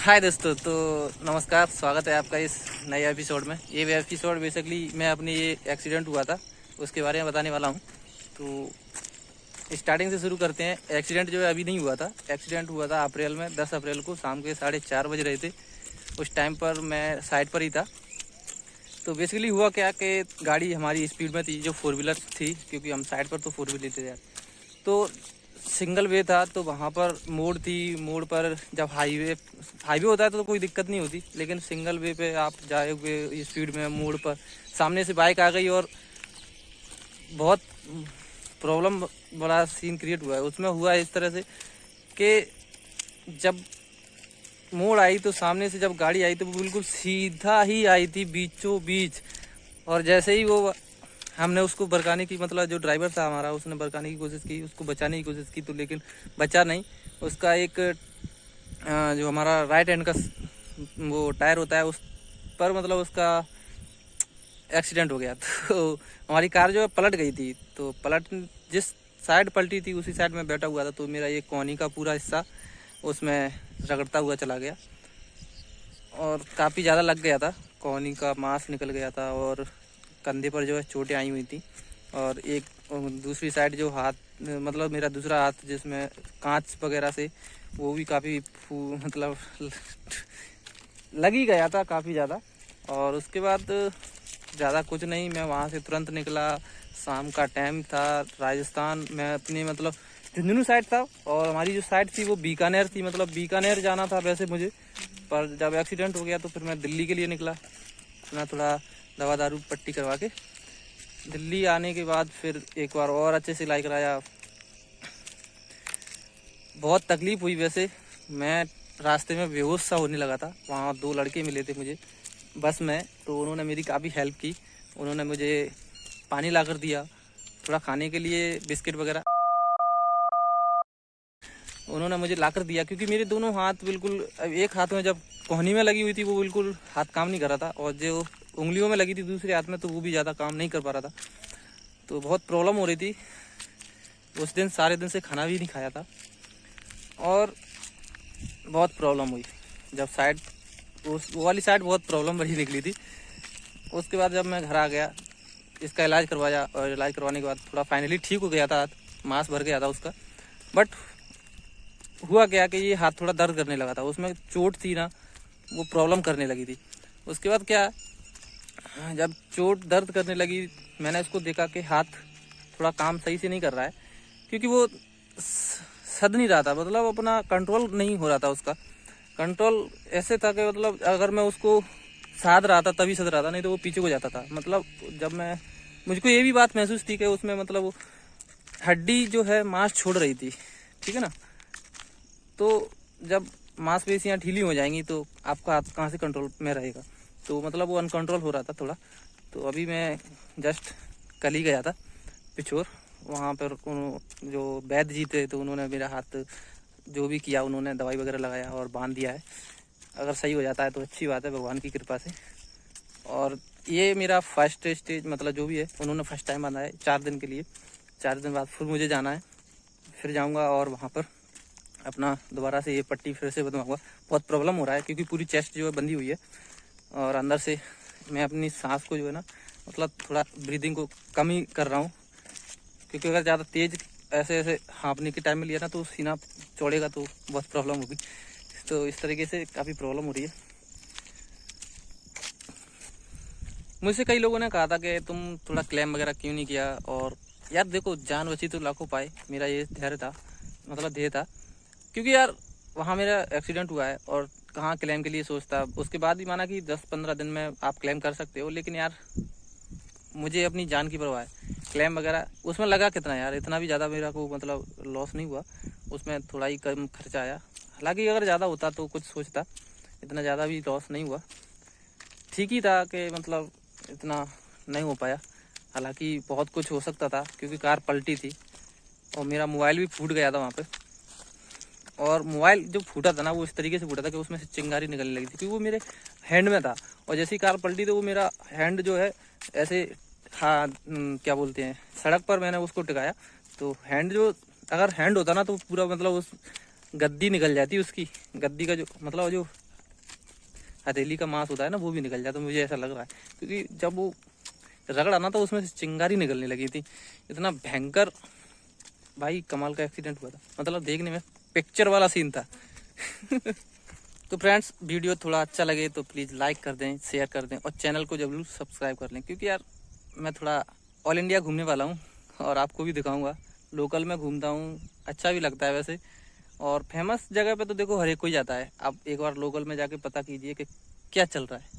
हाय दोस्तों, तो नमस्कार, स्वागत है आपका इस नए एपिसोड में। ये एपिसोड बेसिकली मैं अपनी ये एक्सीडेंट हुआ था उसके बारे में बताने वाला हूँ। तो स्टार्टिंग से शुरू करते हैं। एक्सीडेंट जो है अभी नहीं हुआ था, एक्सीडेंट हुआ था अप्रैल में, 10 अप्रैल को शाम के 4:30 बज रहे थे। उस टाइम पर मैं साइड पर ही था। तो बेसिकली हुआ क्या कि गाड़ी हमारी स्पीड में थी, जो 4 व्हीलर थी, क्योंकि हम साइड पर तो 4 व्हीलर थे यार। तो सिंगल वे था, तो वहाँ पर मोड़ थी। मोड़ पर जब हाईवे होता है तो कोई दिक्कत नहीं होती, लेकिन सिंगल वे पे आप जाओगे स्पीड में, मोड़ पर सामने से बाइक आ गई और बहुत प्रॉब्लम, बड़ा सीन क्रिएट हुआ है। उसमें हुआ इस तरह से कि जब मोड़ आई तो सामने से जब गाड़ी आई तो वो बिल्कुल सीधा ही आई थी, बीचों बीच। और जैसे ही वो हमने उसको भड़काने की, मतलब जो ड्राइवर था हमारा, उसने भड़काने की कोशिश की, उसको बचाने की कोशिश की, तो लेकिन बचा नहीं। उसका एक जो हमारा राइट हैंड का वो टायर होता है, उस पर मतलब उसका एक्सीडेंट हो गया। तो हमारी कार जो है पलट गई थी। तो जिस साइड पलटी थी उसी साइड में बैठा हुआ था, तो मेरा ये कोहनी का पूरा हिस्सा उसमें रगड़ता हुआ चला गया और काफ़ी ज़्यादा लग गया था। कोहनी का मांस निकल गया था और कंधे पर जो है चोटें आई हुई थी। और एक दूसरी साइड जो हाथ, मतलब मेरा दूसरा हाथ जिसमें कांच वगैरह से, वो भी काफ़ी मतलब लग ही गया था काफ़ी ज़्यादा। और उसके बाद ज़्यादा कुछ नहीं, मैं वहाँ से तुरंत निकला। शाम का टाइम था, राजस्थान में अपने मतलब झुंझुनू साइड था, और हमारी जो साइड थी वो बीकानेर थी, मतलब बीकानेर जाना था वैसे मुझे। पर जब एक्सीडेंट हो गया तो फिर मैं दिल्ली के लिए निकला, अपना थोड़ा दवा दारू पट्टी करवा के। दिल्ली आने के बाद फिर एक बार और अच्छे से इलाज कराया। बहुत तकलीफ़ हुई वैसे, मैं रास्ते में बेहोश सा होने लगा था। वहाँ 2 लड़के मिले थे मुझे बस में, तो उन्होंने मेरी काफ़ी हेल्प की। उन्होंने मुझे पानी ला कर दिया, थोड़ा खाने के लिए बिस्किट वगैरह उन्होंने मुझे ला कर दिया, क्योंकि मेरे दोनों हाथ बिल्कुल, एक हाथ में जब कोहनी में लगी हुई थी वो बिल्कुल हाथ काम नहीं कर रहा था, और जो उंगलियों में लगी थी दूसरे हाथ में तो वो भी ज़्यादा काम नहीं कर पा रहा था। तो बहुत प्रॉब्लम हो रही थी। उस दिन सारे दिन से खाना भी नहीं खाया था और बहुत प्रॉब्लम हुई। जब साइड वो वाली साइड बहुत प्रॉब्लम बड़ी निकली थी। उसके बाद जब मैं घर आ गया, इसका इलाज करवाया, और इलाज करवाने के बाद थोड़ा फाइनली ठीक हो गया था, मांस भर गया था उसका। बट हुआ क्या कि ये हाथ थोड़ा दर्द करने लगा था, उसमें चोट थी ना, वो प्रॉब्लम करने लगी थी। उसके बाद क्या, जब चोट दर्द करने लगी, मैंने उसको देखा कि हाथ थोड़ा काम सही से नहीं कर रहा है, क्योंकि वो सद नहीं रहा था, मतलब अपना कंट्रोल नहीं हो रहा था उसका। कंट्रोल ऐसे था कि मतलब अगर मैं उसको साध रहा था तभी सद रहा था, नहीं तो वो पीछे को जाता था। मतलब जब मुझको ये भी बात महसूस थी कि उसमें मतलब वो हड्डी जो है मांस छोड़ रही थी, ठीक है ना। तो जब मांसपेशियां ढीली हो जाएंगी तो आपका हाथ कहाँ से कंट्रोल में रहेगा। तो मतलब वो अनकंट्रोल हो रहा था थोड़ा। तो अभी मैं जस्ट कल ही गया था पिछोर, वहाँ पर जो वैद्य जी थे, तो उन्होंने मेरा हाथ जो भी किया, उन्होंने दवाई वगैरह लगाया और बांध दिया है। अगर सही हो जाता है तो अच्छी बात है, भगवान की कृपा से। और ये मेरा फर्स्ट स्टेज, मतलब जो भी है, उन्होंने फर्स्ट टाइम बांधा है 4 दिन के लिए। 4 दिन बाद फिर मुझे जाना है, फिर जाऊँगा और वहाँ पर अपना दोबारा से ये पट्टी फिर से बनवाऊंगा। बहुत प्रॉब्लम हो रहा है, क्योंकि पूरी चेस्ट जो है बंधी हुई है, और अंदर से मैं अपनी सांस को जो है ना, मतलब थोड़ा ब्रीदिंग को कम ही कर रहा हूँ, क्योंकि अगर ज़्यादा तेज़ ऐसे ऐसे हाँफने के टाइम में लिया ना तो सीना चौड़ेगा तो बहुत प्रॉब्लम होगी। तो इस तरीके से काफ़ी प्रॉब्लम हो रही है। मुझसे कई लोगों ने कहा था कि तुम थोड़ा क्लेम वगैरह क्यों नहीं किया, और यार देखो, जान बची तो लाखों पाए, मेरा ये धैर्य था, मतलब ध्येय था। क्योंकि यार वहाँ मेरा एक्सीडेंट हुआ है, और कहाँ क्लेम के लिए सोचता। उसके बाद भी माना कि 10-15 दिन में आप क्लेम कर सकते हो, लेकिन यार मुझे अपनी जान की परवाह है। क्लेम वगैरह उसमें लगा कितना यार, इतना भी ज़्यादा मेरा को मतलब लॉस नहीं हुआ, उसमें थोड़ा ही कम खर्चा आया। हालांकि अगर ज़्यादा होता तो कुछ सोचता, इतना ज़्यादा भी लॉस नहीं हुआ, ठीक ही था कि मतलब इतना नहीं हो पाया। हालांकि बहुत कुछ हो सकता था, क्योंकि कार पलटी थी और मेरा मोबाइल भी फूट गया था वहाँ पे। और मोबाइल जो फूटा था ना, वो इस तरीके से फूटा था कि उसमें से चिंगारी निकलने लगी थी, क्योंकि वो मेरे हैंड में था। और जैसी कार पलटी तो वो मेरा हैंड जो है ऐसे, हाँ, क्या बोलते हैं, सड़क पर मैंने उसको टिकाया, तो हैंड जो, अगर हैंड होता ना तो पूरा मतलब उस गद्दी निकल जाती, उसकी गद्दी का जो मतलब जो हथेली का मांस होता है ना, वो भी निकल जाता, मुझे ऐसा लग रहा है। क्योंकि जब वो रगड़ा ना तो उसमें से चिंगारी निकलने लगी थी, इतना भयंकर भाई कमाल का एक्सीडेंट हुआ था। मतलब देखने में पिक्चर वाला सीन था। तो फ्रेंड्स, वीडियो थोड़ा अच्छा लगे तो प्लीज़ लाइक कर दें, शेयर कर दें और चैनल को जरूर सब्सक्राइब कर लें। क्योंकि यार मैं थोड़ा ऑल इंडिया घूमने वाला हूँ और आपको भी दिखाऊंगा। लोकल में घूमता हूँ, अच्छा भी लगता है वैसे। और फेमस जगह पे तो देखो हर एक कोई जाता है। आप एक बार लोकल में जाके पता कीजिए कि क्या चल रहा है।